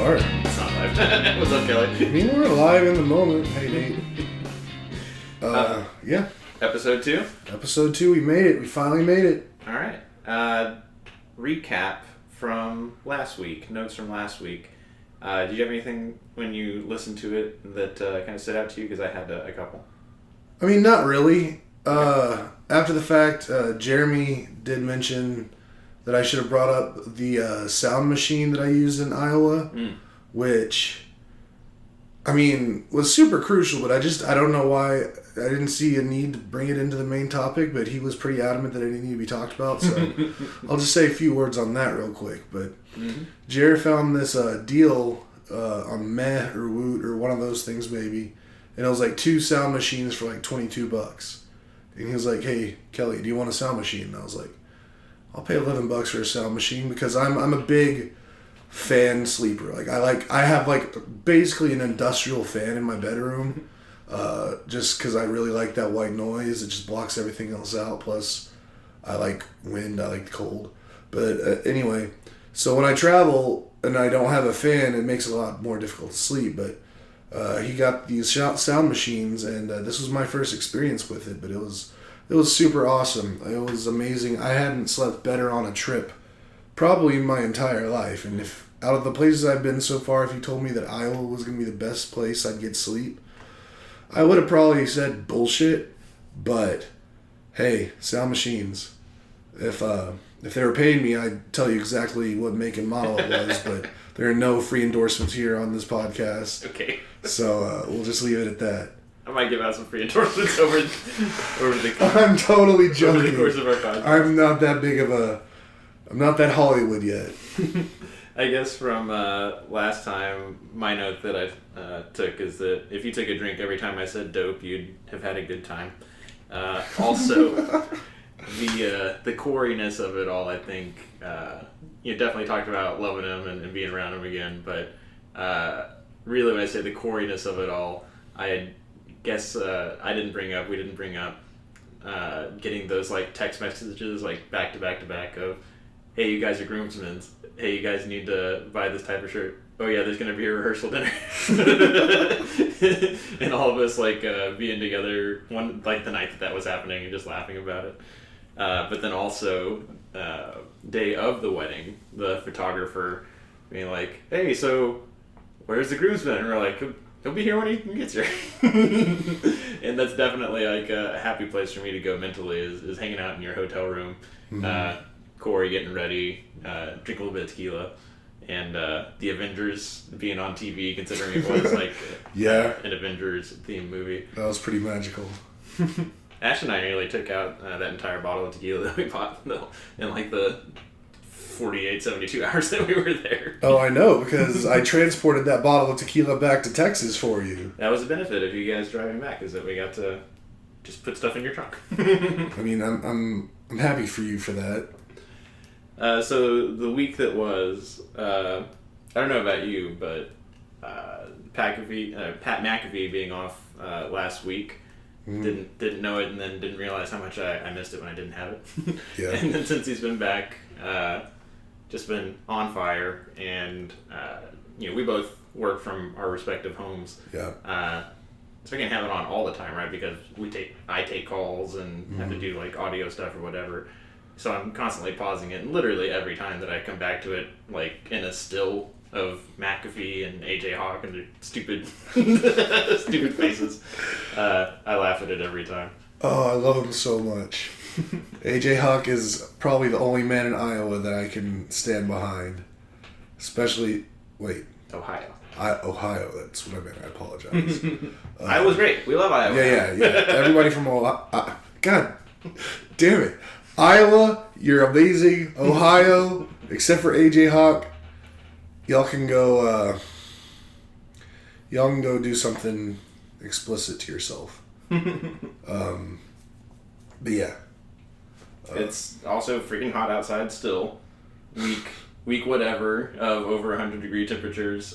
start. It's not live. What's up, Kelly? I mean, we're alive in the moment. Hey, Nate. Yeah. Episode 2? Episode 2, we made it. We finally made it. All right. Recap from last week. Notes from last week. Did you have anything when you listened to it that kind of stood out to you? Because I had a couple. I mean, not really. After the fact, Jeremy did mention that I should have brought up the sound machine that I used in Iowa, which, I mean, was super crucial, but I don't know why I didn't see a need to bring it into the main topic, but he was pretty adamant that it didn't need to be talked about, so I'll just say a few words on that real quick. But Jared found this deal on Meh or Woot or one of those things maybe, and it was like 2 sound machines for like $22. And he was like, "Hey, Kelly, do you want a sound machine?" And I was like, "I'll pay $11 for a sound machine," because I'm a big fan sleeper. I have basically an industrial fan in my bedroom, just because I really like that white noise. It just blocks everything else out. Plus, I like wind. I like cold. But anyway, so when I travel and I don't have a fan, it makes it a lot more difficult to sleep. But he got these sound machines, and this was my first experience with it. But it was super awesome. It was amazing. I hadn't slept better on a trip probably my entire life. And if out of the places I've been so far, if you told me that Iowa was going to be the best place I'd get sleep, I would have probably said bullshit. But hey, sound machines. If they were paying me, I'd tell you exactly what make and model it was. But there are no free endorsements here on this podcast. Okay. So we'll just leave it at that. I might give out some free endorsements over the I'm totally joking. over the course of our podcast. I'm not that Hollywood yet. I guess from last time, my note that I took is that if you took a drink every time I said dope, you'd have had a good time. Also, the coriness of it all, I think, you definitely talked about loving him and being around him again, but really when I say the coriness of it all, I guess we didn't bring up getting those like text messages like back to back of, "Hey, you guys are groomsmen. Hey, you guys need to buy this type of shirt. Oh yeah, there's gonna be a rehearsal dinner." And all of us being together one like the night that was happening and just laughing about it. But then also day of the wedding, the photographer being like, "Hey, so where's the groomsman?" And we're like, "He'll be here when he gets here." And that's definitely like a happy place for me to go mentally is hanging out in your hotel room. Corey getting ready, drink a little bit of tequila, and the Avengers being on TV, considering it was like an Avengers themed movie. That was pretty magical. Ash and I nearly took out that entire bottle of tequila that we bought in like the 72 hours that we were there. Oh, I know, because I transported that bottle of tequila back to Texas for you. That was the benefit of you guys driving back, is that we got to just put stuff in your trunk. I mean, I'm happy for you for that. So the week that was, I don't know about you, but Pat McAfee being off last week, didn't know it, and then didn't realize how much I missed it when I didn't have it. Yeah. And then since he's been back, just been on fire, and we both work from our respective homes. Yeah. So we can have it on all the time, right? Because I take calls and have to do like audio stuff or whatever. So I'm constantly pausing it, and literally every time that I come back to it, like in a still of McAfee and AJ Hawk and their stupid faces, I laugh at it every time. Oh, I love him so much. AJ Hawk is probably the only man in Iowa that I can stand behind. Especially, Ohio. Ohio, that's what I meant. I apologize. Iowa's great. We love Iowa. Yeah. Everybody from Ohio. God damn it. Iowa, you're amazing. Ohio, except for AJ Hawk, y'all can go do something explicit to yourself. But yeah. It's also freaking hot outside still. Week whatever of over 100 degree temperatures.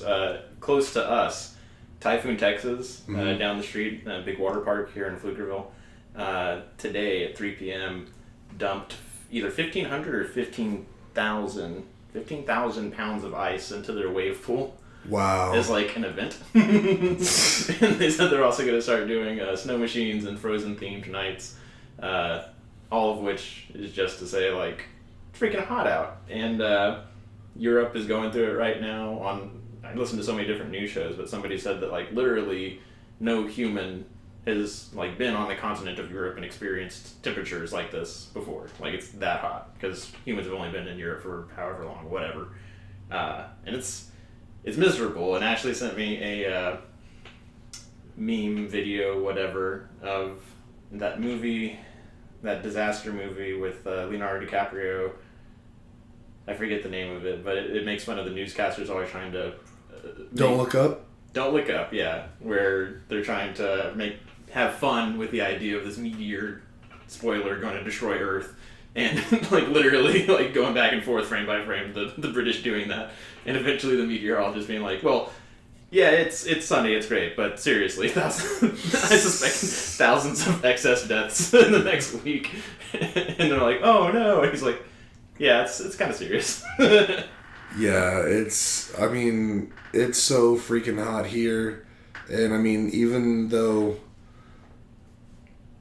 Close to us, Typhoon, Texas, down the street, a big water park here in Pflugerville. Today at 3 p.m. dumped either 1,500 or 15,000 pounds of ice into their wave pool. Wow. as like an event. And they said they're also going to start doing snow machines and Frozen themed nights, all of which is just to say like it's freaking hot out, and Europe is going through it right now. I listened to so many different news shows, but somebody said that like literally no human has like been on the continent of Europe and experienced temperatures like this before. Like it's that hot because humans have only been in Europe for however long, whatever, and it's miserable. And Ashley sent me a meme video, whatever, of that movie, that disaster movie with Leonardo DiCaprio. I forget the name of it, but it makes fun of the newscasters always trying to Don't Look Up? Don't Look Up, yeah. Where they're trying to have fun with the idea of this meteor, spoiler, going to destroy Earth. And like literally like going back and forth frame by frame, the British doing that. And eventually the meteorologist being like, well, yeah, it's sunny, it's great, but seriously, I suspect thousands of excess deaths in the next week. And they're like, oh no. And he's like, yeah, it's kind of serious. Yeah, it's so freaking hot here. And I mean, even though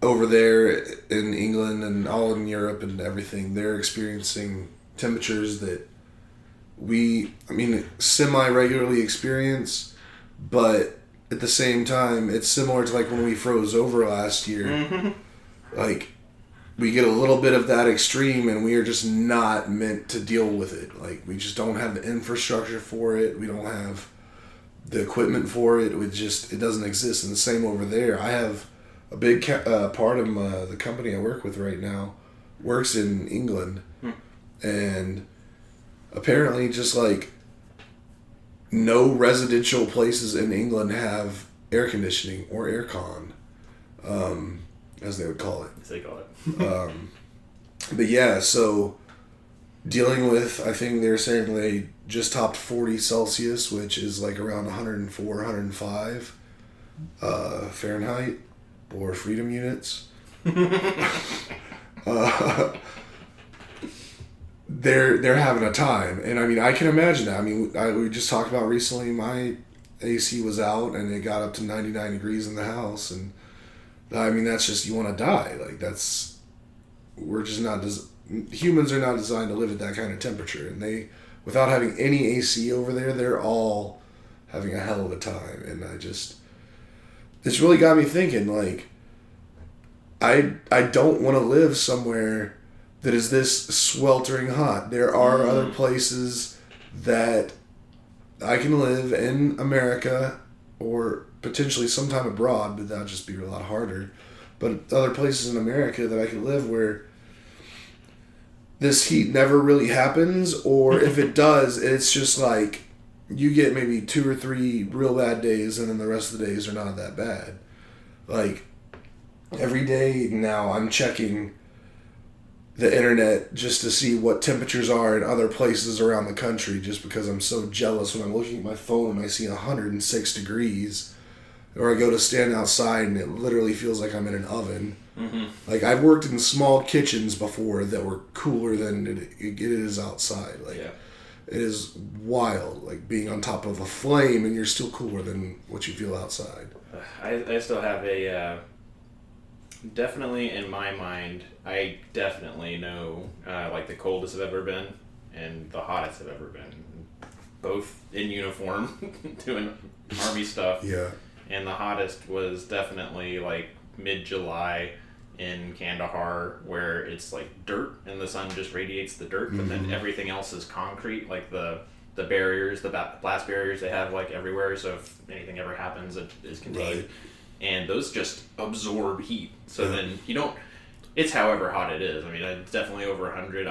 over there in England and all in Europe and everything, they're experiencing temperatures that we semi-regularly experience, but at the same time, it's similar to like when we froze over last year. Mm-hmm. Like, we get a little bit of that extreme and we are just not meant to deal with it. Like, we just don't have the infrastructure for it. We don't have the equipment for it. It doesn't exist. And the same over there. I have a big part of the company I work with right now works in England. And apparently just like no residential places in England have air conditioning or aircon, as they would call it. As they call it. But yeah, so dealing with, I think they're saying they just topped 40 Celsius, which is like around 104, 105 Fahrenheit or freedom units. They're having a time, and I mean, I can imagine that. I mean, we just talked about recently, my AC was out and it got up to 99 degrees in the house, and I mean, that's just, you want to die. Like, we're just not, humans are not designed to live at that kind of temperature, and without having any AC over there, they're all having a hell of a time. And it's really got me thinking, like, I don't want to live somewhere that is this sweltering hot. There are other places that I can live in America or potentially sometime abroad, but that'll just be a lot harder. But other places in America that I could live where this heat never really happens, or if it does, it's just like you get maybe 2 or 3 real bad days and then the rest of the days are not that bad. Like, every day now I'm checking the internet just to see what temperatures are in other places around the country, just because I'm so jealous when I'm looking at my phone and I see 106 degrees, or I go to stand outside and it literally feels like I'm in an oven. Mm-hmm. Like, I've worked in small kitchens before that were cooler than it is outside. Like, yeah. It is wild, like being on top of a flame and you're still cooler than what you feel outside. I still have a definitely in my mind, I definitely know like the coldest I've ever been and the hottest I've ever been, both in uniform doing army stuff. Yeah. And the hottest was definitely like mid-July in Kandahar, where it's like dirt and the sun just radiates the dirt, but then everything else is concrete, like the barriers, the blast barriers they have like everywhere, so if anything ever happens, it is contained. Right. And those just absorb heat. So then you don't, it's however hot it is. I mean, it's definitely over 100.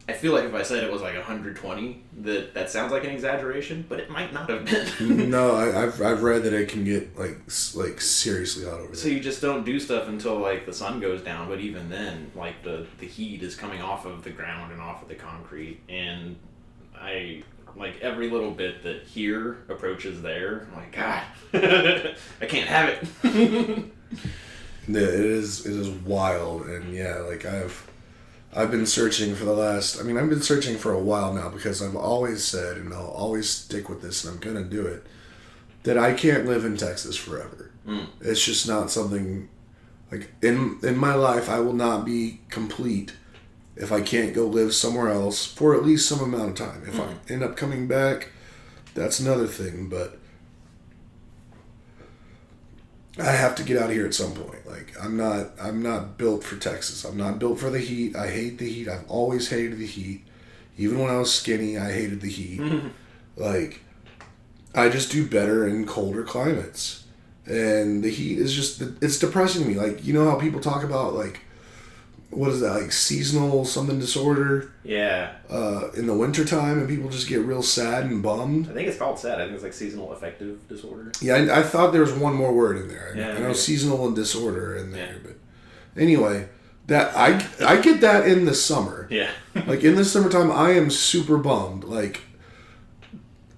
I feel like if I said it was like 120, that sounds like an exaggeration, but it might not have been. No, I've read that it can get like seriously hot over there. So you just don't do stuff until like the sun goes down, but even then, like the heat is coming off of the ground and off of the concrete, and I like every little bit that here approaches there, I'm like, God, I can't have it. Yeah, it is wild, and yeah, like I I've been searching for I've been searching for a while now because I've always said, and I'll always stick with this, and I'm going to do it, that I can't live in Texas forever. It's just not something, like, in my life, I will not be complete if I can't go live somewhere else for at least some amount of time. If I end up coming back, that's another thing, but I have to get out of here at some point. Like, I'm not built for Texas. I'm not built for the heat. I hate the heat. I've always hated the heat. Even when I was skinny, I hated the heat. Like, I just do better in colder climates. And the heat is just, it's depressing me. Like, you know how people talk about, like, what is that, like seasonal something disorder? Yeah. In the wintertime, and people just get real sad and bummed. I think it's called sad. I think it's like seasonal affective disorder. Yeah, I thought there was one more word in there. Yeah, I know seasonal and disorder in there, yeah. but anyway, that I get that in the summer. Yeah. Like in the summertime, I am super bummed. Like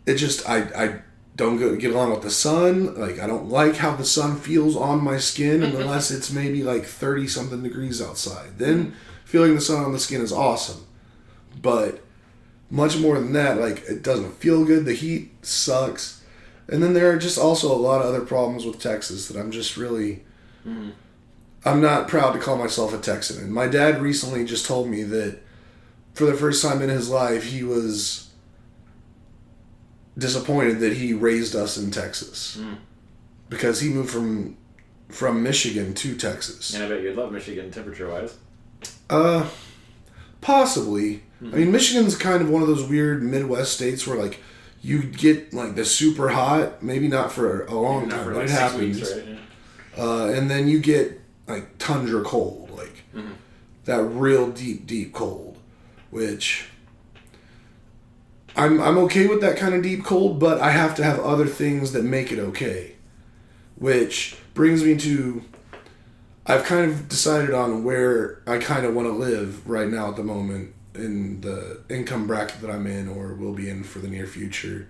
it just I don't get along with the sun. Like, I don't like how the sun feels on my skin unless it's maybe like 30-something degrees outside. Then feeling the sun on the skin is awesome. But much more than that, like, it doesn't feel good. The heat sucks. And then there are just also a lot of other problems with Texas that I'm just really... I'm not proud to call myself a Texan. And my dad recently just told me that for the first time in his life, he was disappointed that he raised us in Texas because he moved from Michigan to Texas. And I bet you'd love Michigan temperature-wise. Possibly. I mean, Michigan's kind of one of those weird Midwest states where, like, you get, like, the super hot, maybe not for a long time, but it happens. Weeks, right? Yeah. And then you get, like, tundra cold, like, that real deep, deep cold, which... I'm okay with that kind of deep cold, but I have to have other things that make it okay. Which brings me to... I've kind of decided on where I kind of want to live right now at the moment in the income bracket that I'm in or will be in for the near future.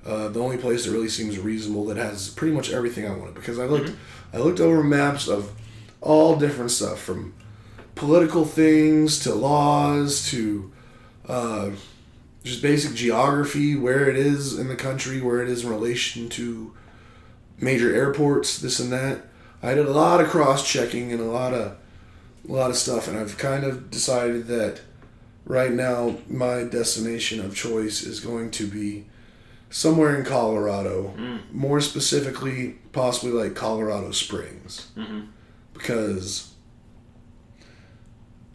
The only place that really seems reasonable that has pretty much everything I wanted. Because I looked over maps of all different stuff, from political things to laws to... just basic geography, where it is in the country, where it is in relation to major airports, this and that. I did a lot of cross-checking and a lot of stuff, and I've kind of decided that right now my destination of choice is going to be somewhere in Colorado, more specifically possibly like Colorado Springs, because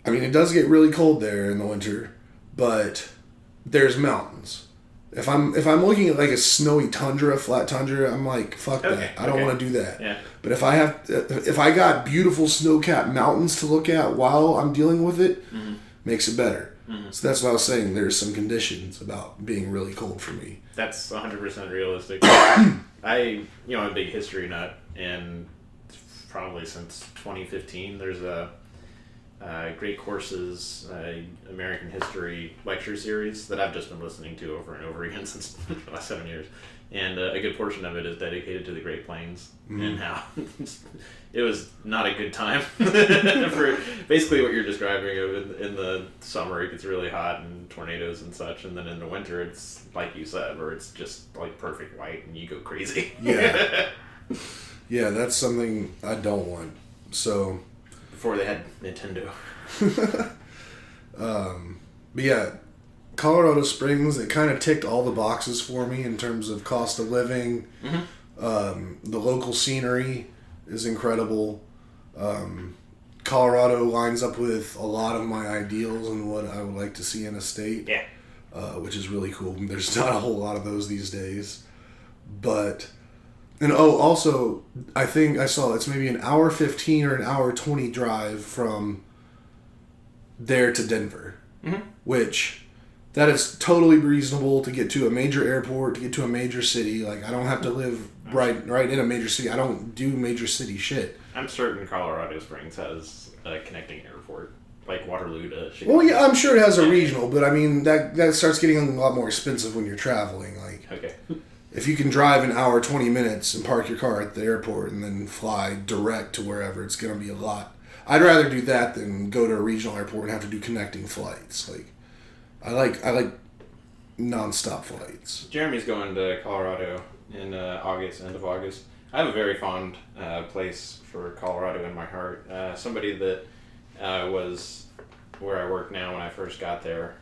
I mean it does get really cold there in the winter, but there's mountains. If I'm looking at like a snowy tundra, flat tundra, I'm like, fuck that. I don't want to do that. Yeah. But if I got beautiful snow-capped mountains to look at while I'm dealing with it, makes it better. So that's what I was saying. There's some conditions about being really cold for me. That's 100% realistic. I'm a big history nut, and probably since 2015, there's a Great Courses American History lecture series that I've just been listening to over and over again since the last 7 years. And a good portion of it is dedicated to the Great Plains and how it was not a good time for basically what you're describing. In the summer, it gets really hot and tornadoes and such. And then in the winter, it's like you said, where it's just like perfect white and you go crazy. Yeah. Yeah, that's something I don't want. So... Before they had Nintendo. But yeah, Colorado Springs, it kind of ticked all the boxes for me in terms of cost of living. The local scenery is incredible. Colorado lines up with a lot of my ideals and what I would like to see in a state. Yeah. Which is really cool. There's not a whole lot of those these days. But... And also, I think I saw it's maybe an hour 15 or an hour 20 drive from there to Denver, which that is totally reasonable to get to a major airport, to get to a major city. Like, I don't have to live right in a major city. I don't do major city shit. I'm certain Colorado Springs has a connecting airport, like Waterloo to Chicago. Well, yeah, I'm sure it has a regional, but I mean, that starts getting a lot more expensive when you're traveling. Like, okay. If you can drive an hour, 20 minutes and park your car at the airport and then fly direct to wherever, it's going to be a lot. I'd rather do that than go to a regional airport and have to do connecting flights. Like, I like nonstop flights. Jeremy's going to Colorado in August, end of August. I have a very fond place for Colorado in my heart. Somebody that was where I work now when I first got there.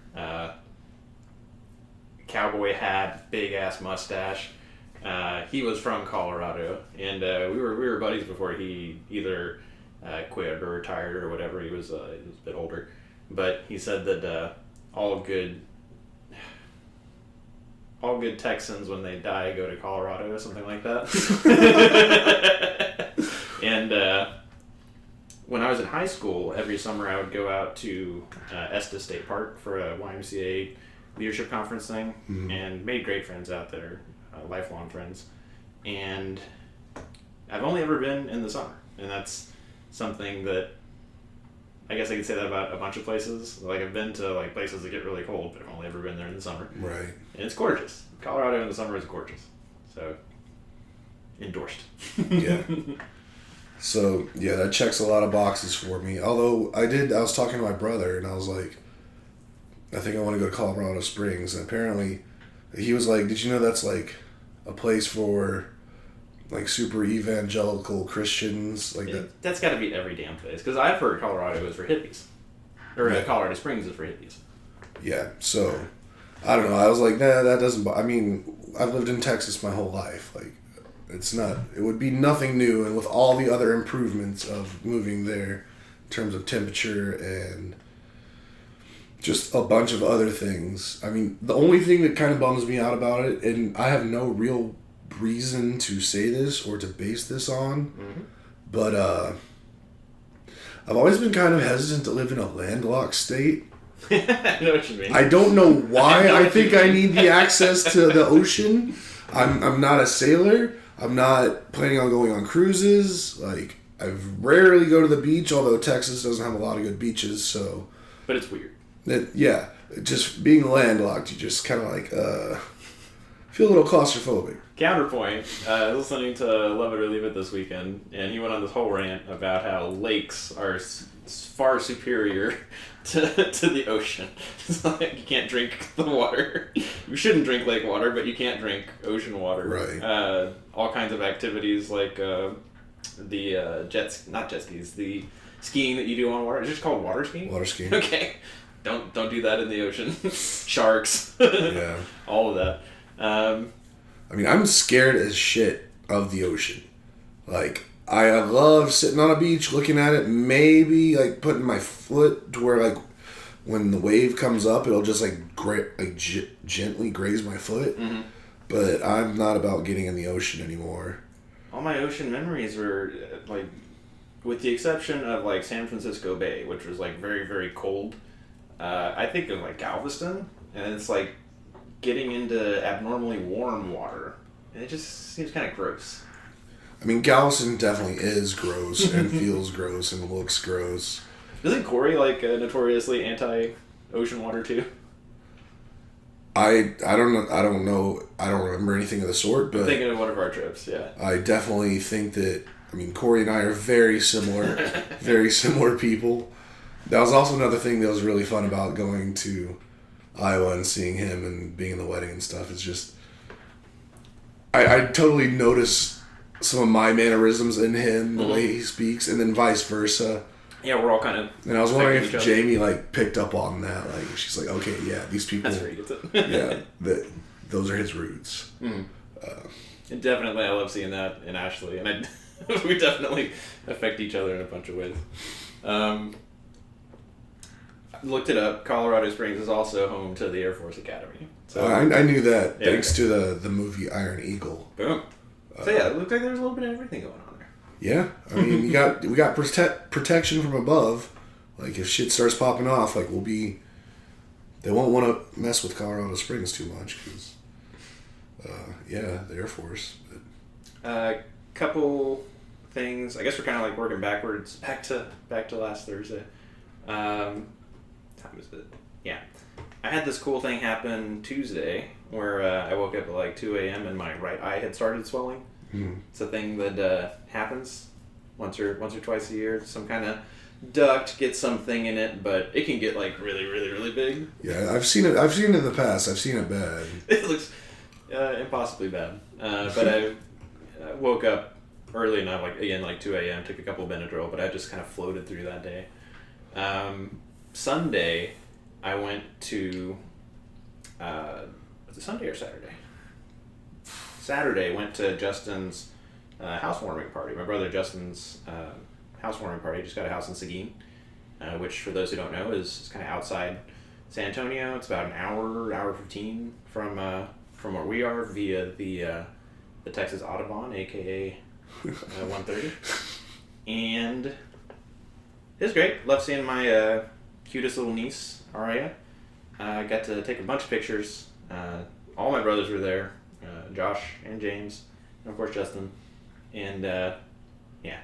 Cowboy hat, big ass mustache. He was from Colorado, and we were buddies before he either quit or retired or whatever. He was a bit older, but he said that all good Texans, when they die, go to Colorado or something like that. And when I was in high school, every summer I would go out to Estes State Park for a YMCA leadership conference thing, and made great friends out there, lifelong friends. And I've only ever been in the summer, and that's something that I guess I could say that about a bunch of places. Like, I've been to like places that get really cold, but I've only ever been there in the summer. Right. And it's gorgeous. Colorado in the summer is gorgeous. So, endorsed. Yeah. So, yeah, that checks a lot of boxes for me. Although, I was talking to my brother, and I was like, I think I want to go to Colorado Springs. And apparently, he was like, did you know that's like a place for like super evangelical Christians? Like that. That's got to be every damn place. Because I've heard Colorado is for hippies. Or Yeah. Colorado Springs is for hippies. Yeah, so, I don't know. I was like, nah, that doesn't... I mean, I've lived in Texas my whole life. Like, it would be nothing new, and with all the other improvements of moving there in terms of temperature and just a bunch of other things. I mean, the only thing that kind of bums me out about it, and I have no real reason to say this or to base this on, but I've always been kind of hesitant to live in a landlocked state. I know what you mean. I don't know why I think I need the access to the ocean. I'm not a sailor. I'm not planning on going on cruises. Like, I rarely go to the beach, although Texas doesn't have a lot of good beaches, so... But it's weird. Just being landlocked, you just kind of like, feel a little claustrophobic. Counterpoint, I was listening to Love It or Leave It this weekend, and he went on this whole rant about how lakes are far superior to the ocean. It's like you can't drink the water. You shouldn't drink lake water, but you can't drink ocean water. Right. All kinds of activities like the not jet skis, the skiing that you do on water. Is it just called water skiing? Water skiing. Okay. Don't do that in the ocean. Sharks. Yeah. All of that. I mean, I'm scared as shit of the ocean. Like, I love sitting on a beach, looking at it, maybe, like, putting my foot to where, like, when the wave comes up, it'll just, like, gently graze my foot. Mm-hmm. But I'm not about getting in the ocean anymore. All my ocean memories were, like, with the exception of, like, San Francisco Bay, which was, like, very, very cold. I think of, like, Galveston, and it's, like, getting into abnormally warm water, and it just seems kind of gross. I mean, Galveston definitely is gross and feels gross and looks gross. Isn't Corey like notoriously anti-ocean water too? I don't know. I don't remember anything of the sort. But I'm thinking of one of our trips. Yeah. I definitely think that. I mean, Corey and I are very similar, very similar people. That was also another thing that was really fun about going to Iowa and seeing him and being in the wedding and stuff. It's just, I totally notice some of my mannerisms in him, the way he speaks, and then vice versa. Yeah, we're all kind of. And I was wondering if Jamie like picked up on that. Like, she's like, okay, yeah, these people. That's where he gets it. Yeah, those are his roots. Mm. And definitely, I love seeing that in Ashley, and we definitely affect each other in a bunch of ways. Looked it up. Colorado Springs is also home to the Air Force Academy. So I knew that thanks to the movie Iron Eagle. Boom. So yeah, it looked like there was a little bit of everything going on there. Yeah, I mean, we got protection from above. Like, if shit starts popping off, like, they won't want to mess with Colorado Springs too much because, the Air Force. Couple things. I guess we're kind of like working backwards. Back to last Thursday. Time is it? Yeah. I had this cool thing happen Tuesday where I woke up at like 2 a.m. and my right eye had started swelling. Mm. It's a thing that happens once or twice a year. Some kind of duct, get something in it, but it can get like really, really, really big. Yeah, I've seen it. I've seen it in the past. I've seen it bad. It looks impossibly bad. But I woke up early enough, like 2 a.m., took a couple of Benadryl, but I just kind of floated through that day. Sunday, I went to, was it Sunday or Saturday? Saturday, went to Justin's housewarming party. My brother Justin's housewarming party. Just got a house in Seguin, which for those who don't know is kind of outside San Antonio. It's about an hour 15 from where we are via the Texas Audubon, aka 130, and it was great. Love seeing my cutest little niece Aria. I got to take a bunch of pictures. All my brothers were there, Josh and James, and of course Justin. And yeah,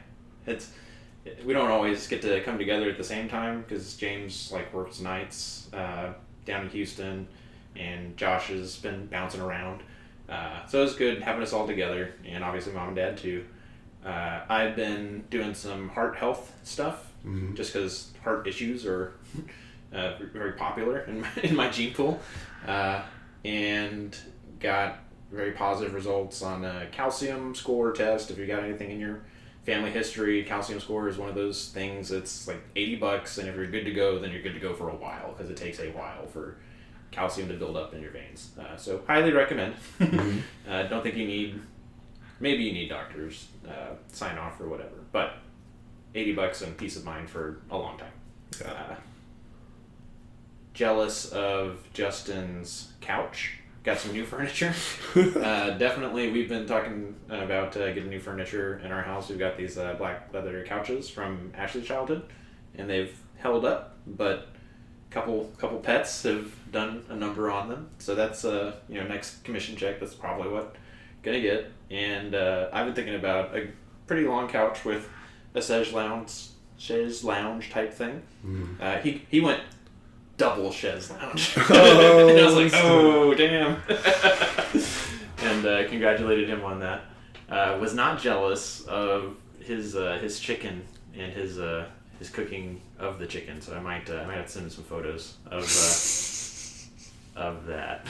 we don't always get to come together at the same time because James works nights down in Houston, and Josh has been bouncing around. So it was good having us all together, and obviously mom and dad too. I've been doing some heart health stuff, just because heart issues are very popular in my gene pool, and got very positive results on a calcium score test. If you got anything in your family history, calcium score is one of those things that's like $80, and if you're good to go, then you're good to go for a while, because it takes a while for calcium to build up in your veins. So highly recommend. Don't think you need, maybe you need doctors sign off or whatever, but $80 and peace of mind for a long time. Yeah. Jealous of Justin's couch. Got some new furniture. Definitely, we've been talking about getting new furniture in our house. We've got these black leather couches from Ashley's childhood, and they've held up, but couple pets have done a number on them. So that's next commission check. That's probably what I'm gonna get. And I've been thinking about a pretty long couch with a chaise lounge type thing. He went double chaise lounge. And I was like, oh damn. And congratulated him on that. Was not jealous of his chicken and his cooking of the chicken, so I might have to send him some photos of that.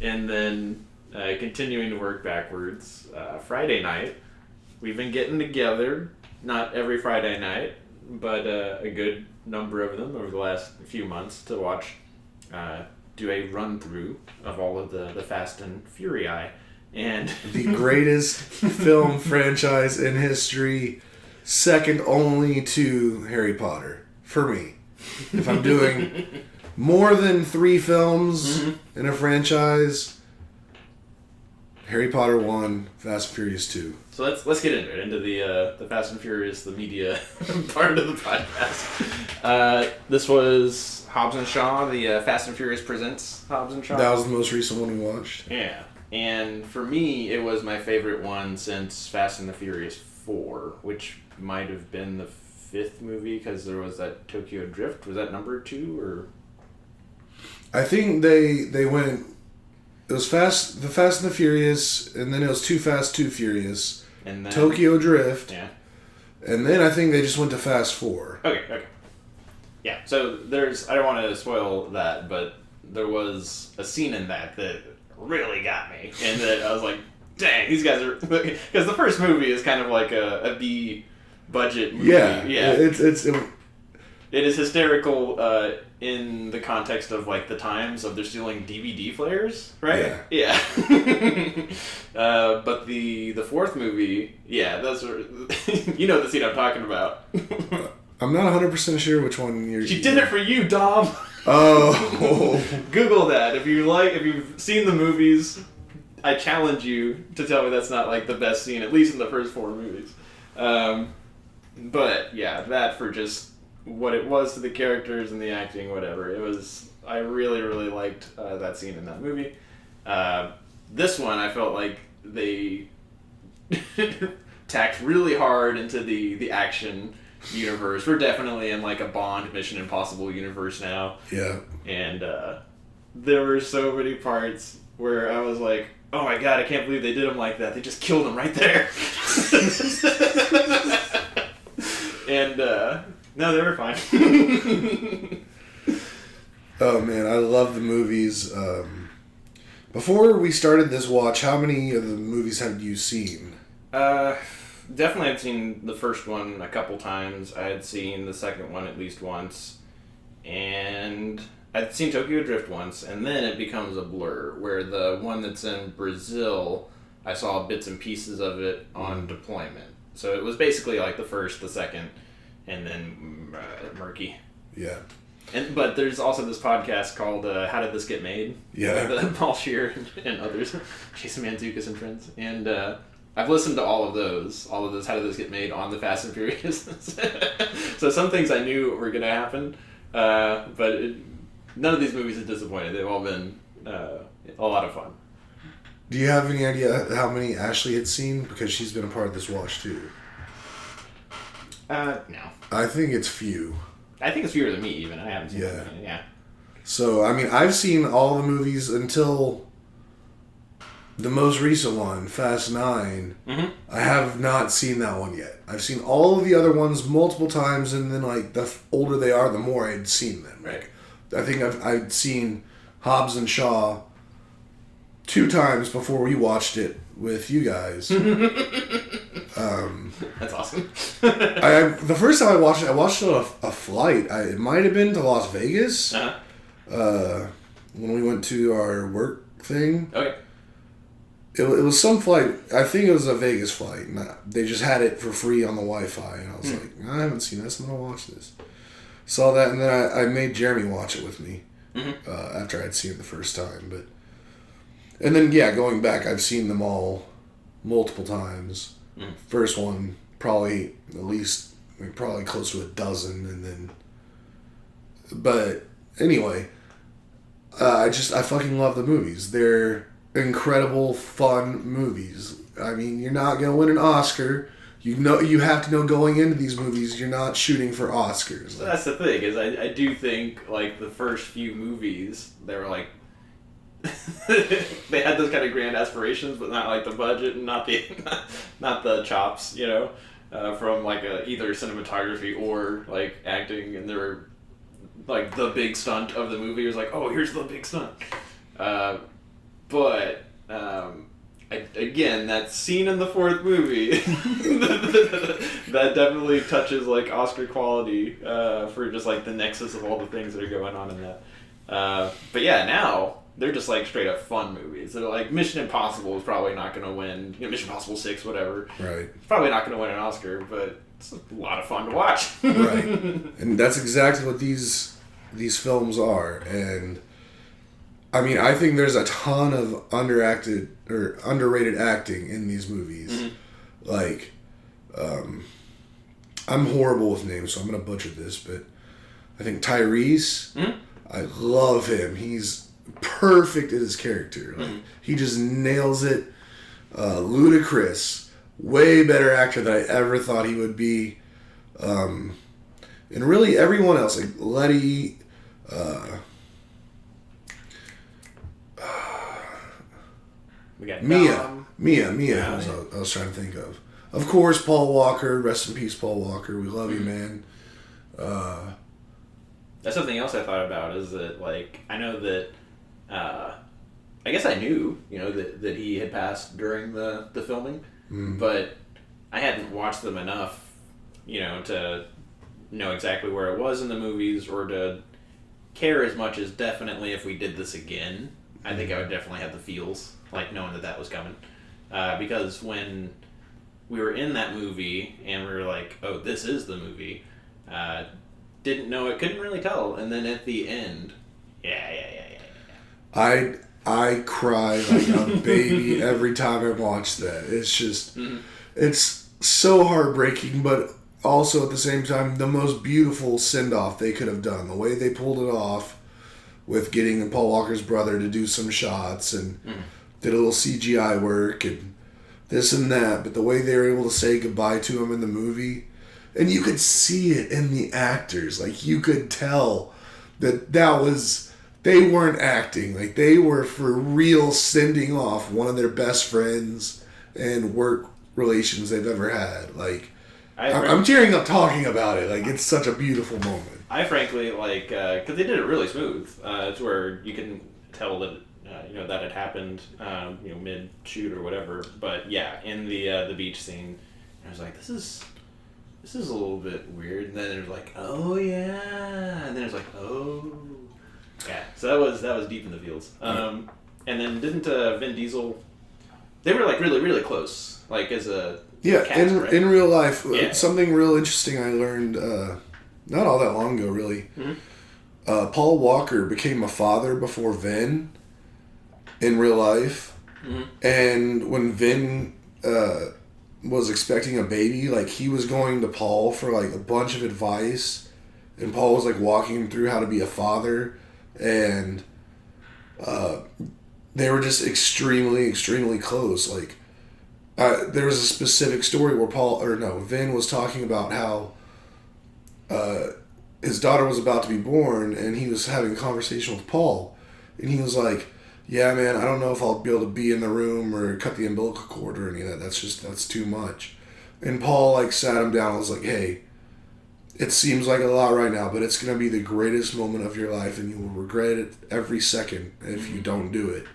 And then continuing to work backwards, Friday night, we've been getting together, not every Friday night, but a good number of them over the last few months to watch, do a run through of all of the Fast and Furii, and the greatest film franchise in history, second only to Harry Potter for me. If I'm doing more than 3 films in a franchise, Harry Potter 1, Fast and Furious 2. So let's get into it, into the Fast and Furious, the media part of the podcast. This was Hobbs and Shaw, the Fast and Furious presents Hobbs and Shaw. That was the most recent one we watched. Yeah, and for me, it was my favorite one since Fast and the Furious 4, which might have been the 5th movie, because there was that Tokyo Drift. Was that number 2 or? I think they went. It was the Fast and the Furious, and then it was Too Fast, Too Furious, and then Tokyo Drift, yeah, and then I think they just went to Fast 4. Okay. Yeah, so I don't want to spoil that, but there was a scene in that really got me, and that I was like, dang, these guys are, because the first movie is kind of like a B budget movie. Yeah. It is hysterical in the context of the times of they're stealing DVD players, right? Yeah. But the 4th movie, yeah, that's you know the scene I'm talking about. I'm not 100% sure which one you're. She did it for you, Dom. Oh. Google that if you've seen the movies. I challenge you to tell me that's not the best scene, at least in the first 4 movies. But yeah, that for just what it was to the characters and the acting, whatever. I really, really liked that scene in that movie. This one, I felt like they tacked really hard into the action universe. We're definitely in a Bond Mission Impossible universe now. Yeah. And there were so many parts where I was like, oh my god, I can't believe they did him like that. They just killed him right there. And no, they were fine. Oh man, I love the movies. Before we started this watch, how many of the movies had you seen? Definitely I'd seen the first one a couple times. I had seen the second one at least once. And I'd seen Tokyo Drift once, and then it becomes a blur, where the one that's in Brazil, I saw bits and pieces of it on deployment. So it was basically like the first, the second, and then murky. Yeah. But there's also this podcast called How Did This Get Made? Yeah. With Paul Scheer and others, Jason Mantzoukas and friends. And I've listened to all of those How Did This Get Made on the Fast and Furious. So some things I knew were going to happen, but none of these movies have disappointed. They've all been a lot of fun. Do you have any idea how many Ashley had seen? Because she's been a part of this watch too. No. I think it's few. I think it's fewer than me even. I haven't seen them. Yeah. So, I mean, I've seen all the movies until the most recent one, Fast 9. Mm-hmm. I have not seen that one yet. I've seen all of the other ones multiple times, and then, like, the older they are, the more I'd seen them. Right. I think I'd seen Hobbs and Shaw 2 times before we watched it with you guys. That's awesome. The first time I watched it on a flight. It might have been to Las Vegas. Uh-huh. When we went to our work thing. Okay. It was some flight. I think it was a Vegas flight. And they just had it for free on the Wi-Fi. And I was like, I haven't seen this. I'm going to watch this. Saw that, and then I made Jeremy watch it with me after I'd seen it the first time. And then, going back, I've seen them all multiple times. First one, probably close to a dozen, and then... But, anyway, I fucking love the movies. They're incredible, fun movies. I mean, you're not going to win an Oscar. You have to know going into these movies, you're not shooting for Oscars. So that's the thing, is I do think, like, the first few movies, they were, like... they had those kind of grand aspirations, but not, like, the budget and not the chops, from, like, either cinematography or, like, acting, and they were, like, the big stunt of the movie. It was like, oh, here's the big stunt. Again, that scene in the fourth movie, that definitely touches, like, Oscar quality for just, like, the nexus of all the things that are going on in that. But yeah, now they're just, like, straight up fun movies. They're like, Mission Impossible is probably not going to win, Mission Impossible 6, whatever. Right. It's probably not going to win an Oscar, but it's a lot of fun to watch. Right. And that's exactly what these films are. And I mean, I think there's a ton of underrated acting in these movies. Mm-hmm. Like, I'm horrible with names, so I'm going to butcher this, but I think Tyrese, I love him. He's perfect at his character. Like, he just nails it. Ludacris, way better actor than I ever thought he would be. And really everyone else, like Letty, we got Mia, I was trying to think of. Of course, Paul Walker. Rest in peace, Paul Walker. We love you, man. That's something else I thought about, is that, like, I know that, I guess I knew, that he had passed during the filming, but I hadn't watched them enough, to know exactly where it was in the movies, or to care as much as definitely if we did this again, I think I would definitely have the feels, like, knowing that was coming. Because when we were in that movie and we were like, oh, this is the movie, didn't know it, couldn't really tell. And then at the end, I cry like a baby every time I watch that. It's just, it's so heartbreaking, but also at the same time, the most beautiful send-off they could have done. The way they pulled it off with getting Paul Walker's brother to do some shots and did a little CGI work and this and that, but the way they were able to say goodbye to him in the movie, and you could see it in the actors. Like, you could tell that was, they weren't acting. Like, they were for real sending off one of their best friends and work relations they've ever had. Like, I'm tearing up talking about it. Like, it's such a beautiful moment. I frankly like because they did it really smooth. It's where you can tell that that had happened mid shoot or whatever. But yeah, in the beach scene, I was like, this is a little bit weird. And then there's like, oh yeah, and then it's like, oh yeah. So that was deep in the fields. And then didn't Vin Diesel? They were like really really close. Like as a cast, right? In real life, something real interesting I learned. Not all that long ago, really. Mm-hmm. Paul Walker became a father before Vin in real life. Mm-hmm. And when Vin was expecting a baby, like, he was going to Paul for, like, a bunch of advice. And Paul was, like, walking him through how to be a father. And they were just extremely, extremely close. Like, there was a specific story where Vin was talking about how his daughter was about to be born, and he was having a conversation with Paul, and he was like, yeah, man, I don't know if I'll be able to be in the room or cut the umbilical cord or any of that. That's too much. And Paul, like, sat him down and was like, hey, it seems like a lot right now, but it's going to be the greatest moment of your life, and you will regret it every second if you don't do it.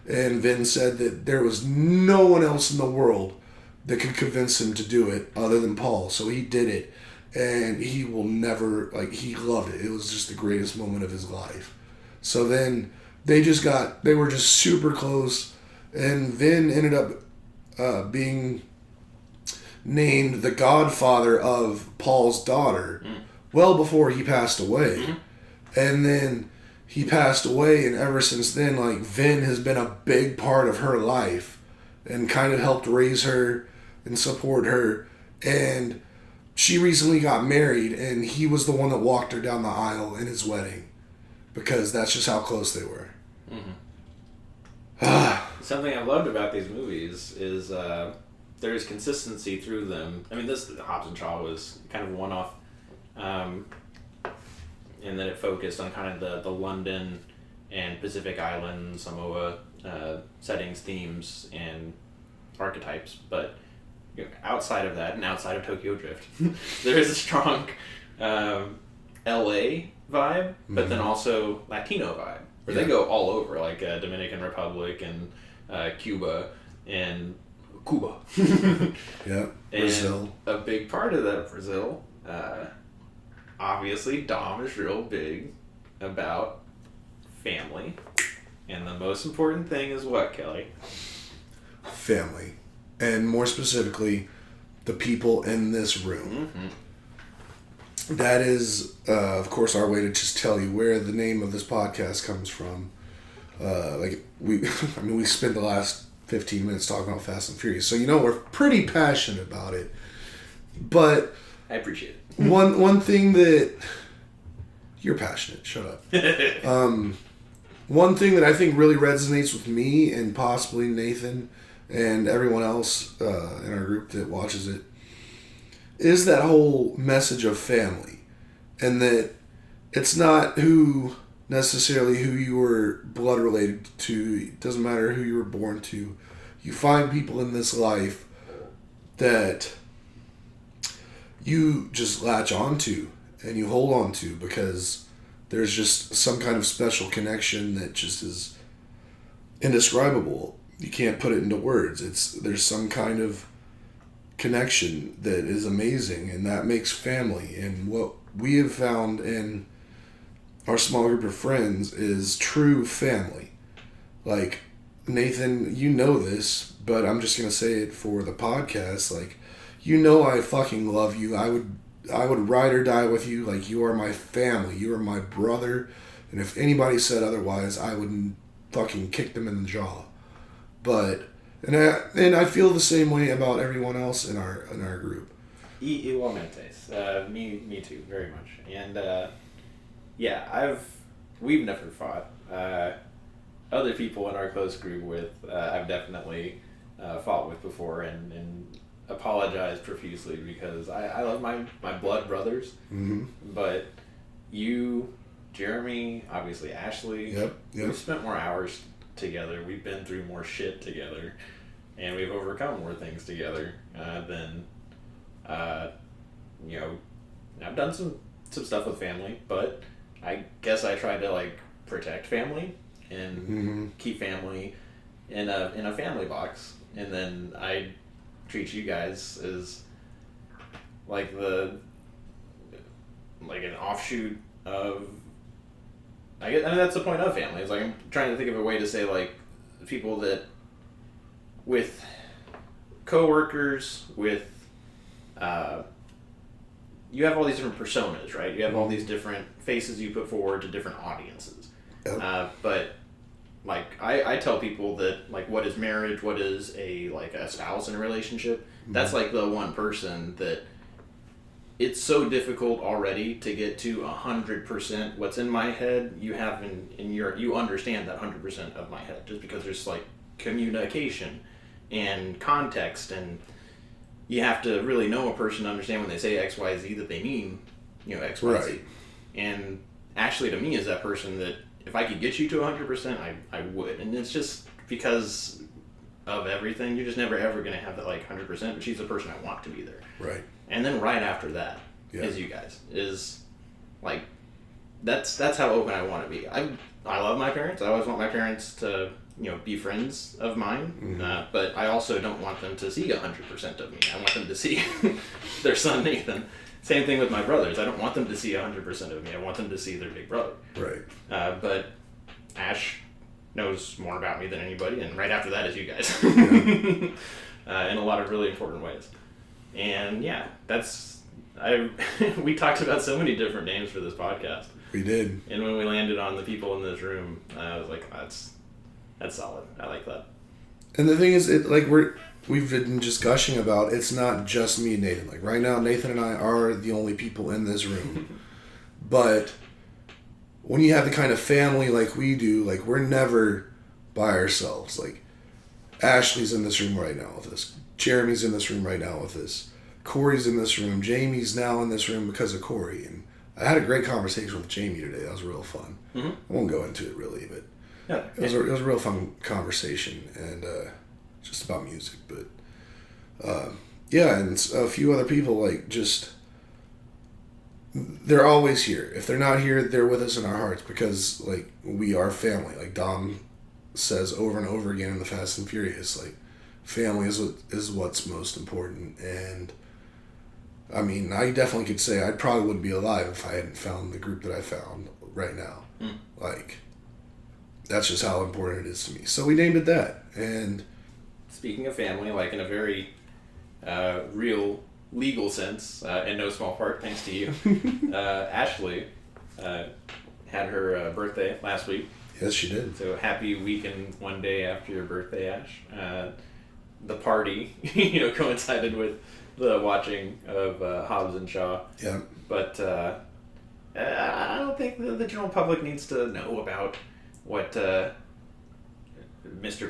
And Vin said that there was no one else in the world that could convince him to do it other than Paul, so he did it. And he will never, like, he loved it. It was just the greatest moment of his life. So then they were just super close. And Vin ended up being named the godfather of Paul's daughter well before he passed away. Mm-hmm. And then he passed away, and ever since then, like, Vin has been a big part of her life and kind of helped raise her and support her. And she recently got married, and he was the one that walked her down the aisle in his wedding, because that's just how close they were. Mm-hmm. Something I've loved about these movies is there's consistency through them. I mean, this Hobbs and Shaw was kind of a one-off, in that it focused on kind of the London and Pacific Island, Samoa settings, themes, and archetypes, but outside of that, and outside of Tokyo Drift, there is a strong LA vibe, but then also Latino vibe, where they go all over, like Dominican Republic and Cuba and Cuba. Yeah, Brazil. And a big part of that, Brazil, obviously Dom is real big about family, and the most important thing is what, Kelly? Family. And more specifically, the people in this room. Mm-hmm. That is, of course, our way to just tell you where the name of this podcast comes from. We spent the last 15 minutes talking about Fast and Furious, so we're pretty passionate about it. But I appreciate it. One thing that you're passionate. Shut up. One thing that I think really resonates with me and possibly Nathan and everyone else in our group that watches it is that whole message of family, and that it's not necessarily who you were blood related to. It doesn't matter who you were born to. You find people in this life that you just latch onto and you hold on to, because there's just some kind of special connection that just is indescribable. You can't put it into words. There's some kind of connection that is amazing, and that makes family. And what we have found in our small group of friends is true family. Like, Nathan, you know this, but I'm just going to say it for the podcast. Like, I fucking love you. I would ride or die with you. Like, you are my family. You are my brother. And if anybody said otherwise, I would fucking kick them in the jaw. But and I feel the same way about everyone else in our group. Igualmente. Me too, very much. And we've never fought. Other people in our close group I've definitely fought with before and apologized profusely, because I love my blood brothers. Mm-hmm. But you, Jeremy, obviously Ashley, yep. We've spent more hours together. We've been through more shit together, and we've overcome more things together than you know, I've done some stuff with family, but I guess I try to like protect family and keep family in a family box, and then I treat you guys as like an offshoot of. I mean that's the point of family. It's like I'm trying to think of a way to say like people that with coworkers with you have all these different personas, right? You have all these different faces you put forward to different audiences. Yep. But like I tell people that like what is marriage, what is a spouse in a relationship, that's like the one person that it's so difficult already to get to 100% what's in my head. You have you understand that 100% of my head just because there's like communication and context, and you have to really know a person to understand when they say XYZ that they mean, XYZ. Right. And Ashley to me is that person that if I could get you to 100%, I would. And it's just because of everything. You're just never ever going to have that like 100%, but she's the person I want to be there. Right. And then right after that is you guys. Is like that's how open I want to be. I love my parents. I always want my parents to be friends of mine, but I also don't want them to see 100% of me. I want them to see their son Nathan. Same thing with my brothers. I don't want them to see 100% of me. I want them to see their big brother. Right. But Ash knows more about me than anybody, and right after that is you guys. In a lot of really important ways. And yeah, we talked about so many different names for this podcast. We did. And when we landed on the people in this room, I was like, that's solid. I like that. And the thing is, we've been just gushing about, it's not just me and Nathan. Like right now, Nathan and I are the only people in this room. But when you have the kind of family like we do, like we're never by ourselves. Like Ashley's in this room right now with us. Jeremy's in this room right now with us. Corey's in this room. Jamie's now in this room because of Corey. And I had a great conversation with Jamie today. That was real fun. I won't go into it really, but it was a real fun conversation, and just about music. But and a few other people, like, just they're always here. If they're not here, they're with us in our hearts because like we are family. Like Dom says over and over again in the Fast and Furious, like family is what's most important. And I mean, I definitely could say I probably wouldn't be alive if I hadn't found the group that I found right now. Like, that's just how important it is to me. So we named it that. And speaking of family, like in a very real legal sense, in no small part thanks to you, Ashley had her birthday last week. Yes, she did. So happy week and one day after your birthday, Ash. The party, coincided with the watching of Hobbs and Shaw. Yeah. But I don't think the general public needs to know about what Mr.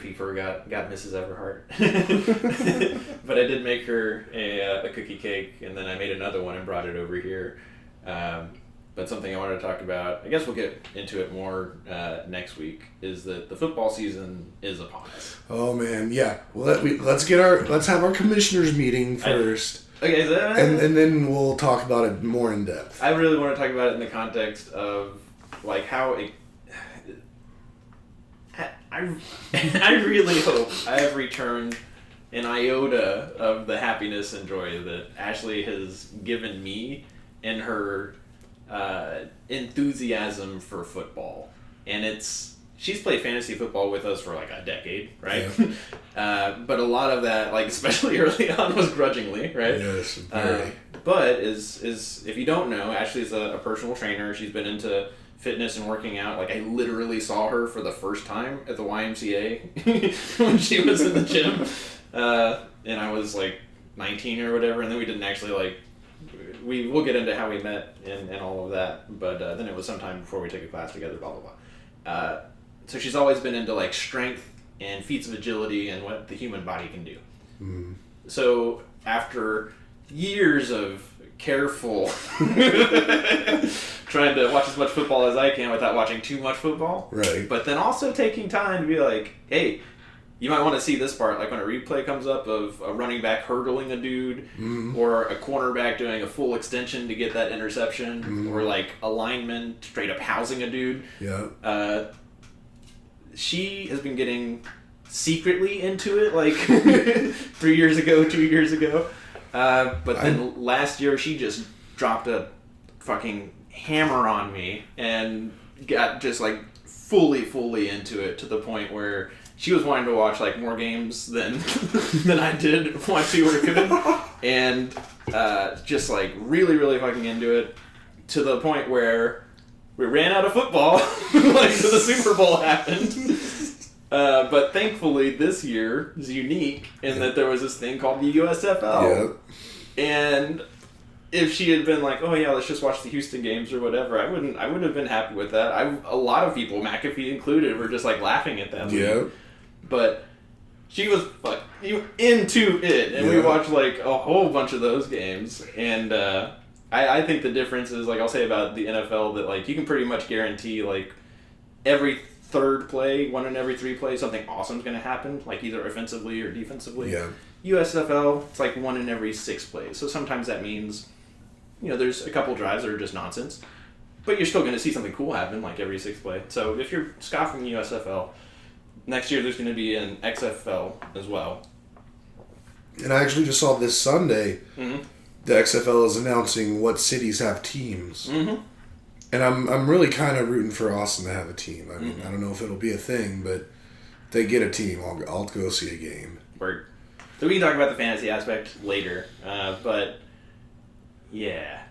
Pieper got Mrs. Everhart. But I did make her a cookie cake, and then I made another one and brought it over here. But something I wanted to talk about, I guess we'll get into it more next week, is that the football season is upon us. Oh man, yeah. Well, let's have our commissioners meeting first. Okay, and then we'll talk about it more in depth. I really want to talk about it in the context of like how it. I really hope I have returned an iota of the happiness and joy that Ashley has given me in her enthusiasm for football. And she's played fantasy football with us for like a decade, right? Yeah. But a lot of that, like especially early on, was grudgingly, right? Yes, very. But is if you don't know, Ashley's a personal trainer. She's been into fitness and working out. Like I literally saw her for the first time at the YMCA when she was in the gym, and I was like 19 or whatever. And then we didn't actually we'll get into how we met and all of that. But then it was sometime before we took a class together. Blah blah blah. So she's always been into like strength and feats of agility and what the human body can do. So after years of careful trying to watch as much football as I can without watching too much football, right? But then also taking time to be like, hey, you might want to see this part, like when a replay comes up of a running back hurdling a dude, or a cornerback doing a full extension to get that interception, or like a lineman straight up housing a dude. Yeah. She has been getting secretly into it, like 3 years ago, 2 years ago. But then last year she just dropped a fucking hammer on me and got just like fully into it, to the point where she was wanting to watch like more games than than I did want to or could, and just like really fucking into it, to the point where we ran out of football like so the Super Bowl happened. But thankfully this year is unique in that there was this thing called the USFL. Yeah. And if she had been like, oh yeah, let's just watch the Houston games or whatever, I wouldn't have been happy with that. A lot of people, McAfee included, were just like laughing at that. Yeah. But she was into it, and we watched like a whole bunch of those games. And I think the difference is, like I'll say about the NFL, that like you can pretty much guarantee like every third play, 1 in every 3 plays, something awesome's going to happen, like either offensively or defensively. Yeah. USFL, it's like 1 in every 6 plays. So sometimes that means, there's a couple drives that are just nonsense, but you're still going to see something cool happen like every 6th play. So if you're scoffing the USFL, next year there's going to be an XFL as well. And I actually just saw this Sunday, the XFL is announcing what cities have teams. Mm-hmm. And I'm really kind of rooting for Austin to have a team. I mean, I don't know if it'll be a thing, but if they get a team, I'll go see a game. Word. So we can talk about the fantasy aspect later, but yeah,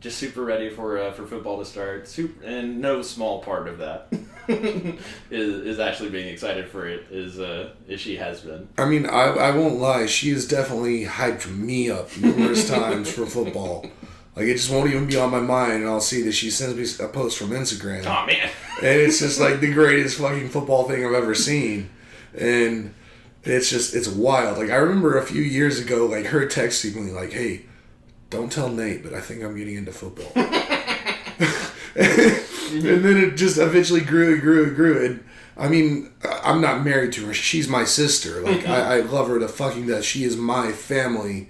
just super ready for football to start. And no small part of that is actually being excited for it as she has been. I mean, I won't lie. She has definitely hyped me up numerous times for football. Like, it just won't even be on my mind, and I'll see that she sends me a post from Instagram. Oh, man. And it's just, like, the greatest fucking football thing I've ever seen. And it's wild. Like, I remember a few years ago, like, her texting me, like, hey, don't tell Nate, but I think I'm getting into football. And then it just eventually grew. And, I mean, I'm not married to her. She's my sister. Like, I love her to fucking death. She is my family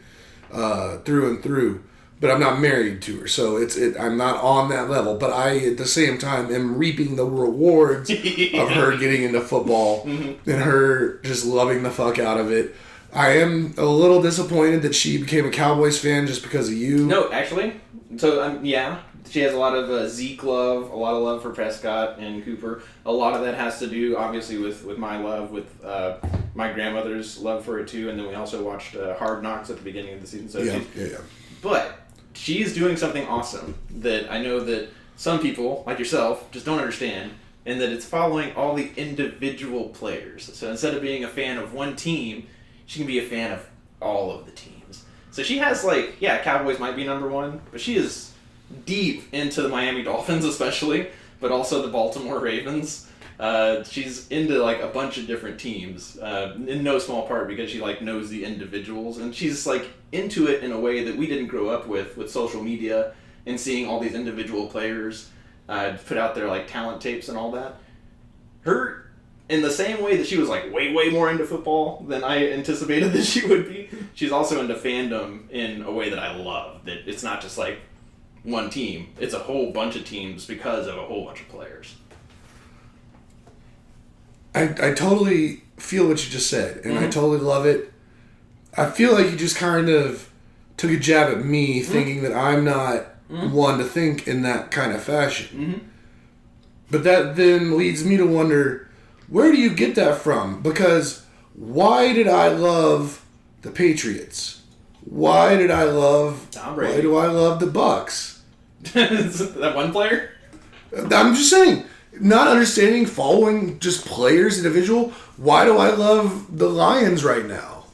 through and through. But I'm not married to her, so I'm not on that level. But I, at the same time, am reaping the rewards of her getting into football and her just loving the fuck out of it. I am a little disappointed that she became a Cowboys fan just because of you. No, actually. So, yeah, she has a lot of Zeke love, a lot of love for Prescott and Cooper. A lot of that has to do, obviously, with my love, with my grandmother's love for it, too. And then we also watched Hard Knocks at the beginning of the season. So yeah. But she's doing something awesome that I know that some people, like yourself, just don't understand, and that it's following all the individual players. So instead of being a fan of one team, she can be a fan of all of the teams. So she has, like, Cowboys might be number 1, but she is deep into the Miami Dolphins especially, but also the Baltimore Ravens. She's into like a bunch of different teams, in no small part because she like knows the individuals, and she's like into it in a way that we didn't grow up with social media and seeing all these individual players put out their like talent tapes and all that. Her, in the same way that she was like way more into football than I anticipated that she would be, she's also into fandom in a way that I love. That it's not just like one team; it's a whole bunch of teams because of a whole bunch of players. I totally feel what you just said, and I totally love it. I feel like you just kind of took a jab at me, thinking that I'm not one to think in that kind of fashion. But that then leads me to wonder, where do you get that from? Because why did I love the Patriots? Why do I love the Bucks? That one player? I'm just saying. Not understanding, following just players, individual. Why do I love the Lions right now?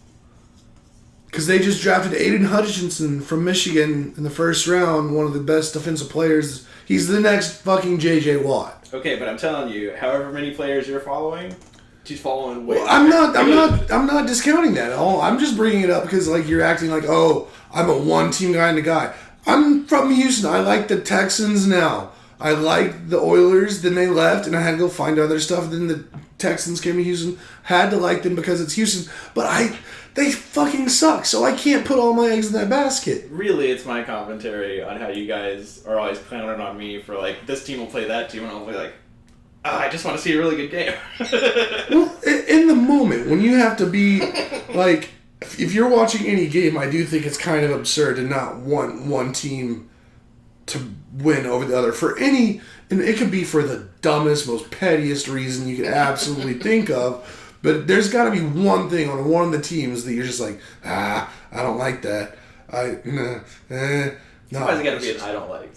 Because they just drafted Aiden Hutchinson from Michigan in the first round, one of the best defensive players. He's the next fucking J.J. Watt. Okay, but I'm telling you, however many players you're following, she's following way. Well, I'm not discounting that at all. I'm just bringing it up because like you're acting like, oh, I'm a one-team kind of guy. I'm from Houston. I like the Texans now. I liked the Oilers, then they left, and I had to go find other stuff. Then the Texans came to Houston. Had to like them because it's Houston. But they fucking suck, so I can't put all my eggs in that basket. Really, it's my commentary on how you guys are always clowning on me for, like, this team will play that team, and I'll be like, I just want to see a really good game. Well, in the moment, when you have to be, like, if you're watching any game, I do think it's kind of absurd to not want one team to win over the other. And it could be for the dumbest, most pettiest reason you could absolutely think of. But there's got to be one thing on one of the teams that you're just like, I don't like that. No. Why is it got to be an I don't like?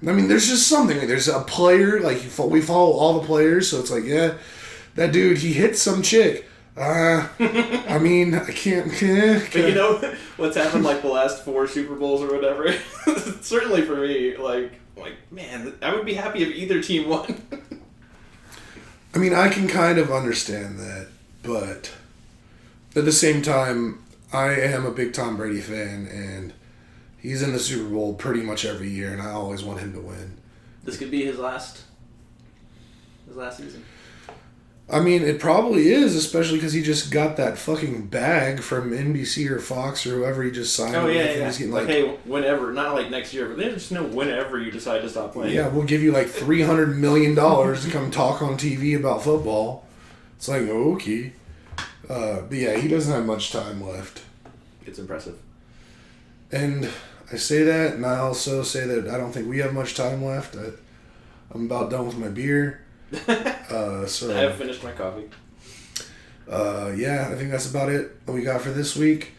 I mean, there's just something. There's a player, like, we follow all the players, so it's like, yeah, that dude, he hit some chick. I mean, I can't. But you know what's happened, like, the last 4 Super Bowls or whatever? Certainly for me, like, man, I would be happy if either team won. I mean, I can kind of understand that, but at the same time, I am a big Tom Brady fan, and he's in the Super Bowl pretty much every year, and I always want him to win. This could be his last season. I mean, it probably is, especially because he just got that fucking bag from NBC or Fox or whoever he just signed. Oh, yeah. He's getting like, hey, whenever, not like next year, but there's no whenever you decide to stop playing. Yeah, we'll give you like $300 million to come talk on TV about football. It's like, okay. But yeah, he doesn't have much time left. It's impressive. And I say that, and I also say that I don't think we have much time left. I'm about done with my beer. So I have finished my coffee. Yeah, I think that's about it that we got for this week.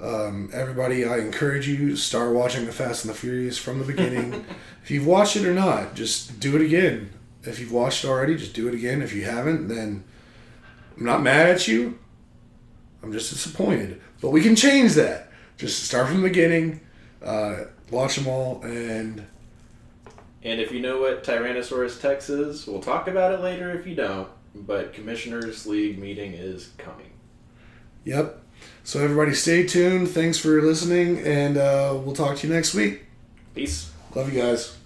Everybody, I encourage you to start watching The Fast and the Furious from the beginning. If you've watched it or not, just do it again. If you've watched it already, just do it again. If you haven't, then I'm not mad at you. I'm just disappointed. But we can change that. Just start from the beginning, watch them all, and if you know what Tyrannosaurus Tex is, we'll talk about it later if you don't. But Commissioners League meeting is coming. Yep. So everybody stay tuned. Thanks for listening, and we'll talk to you next week. Peace. Love you guys.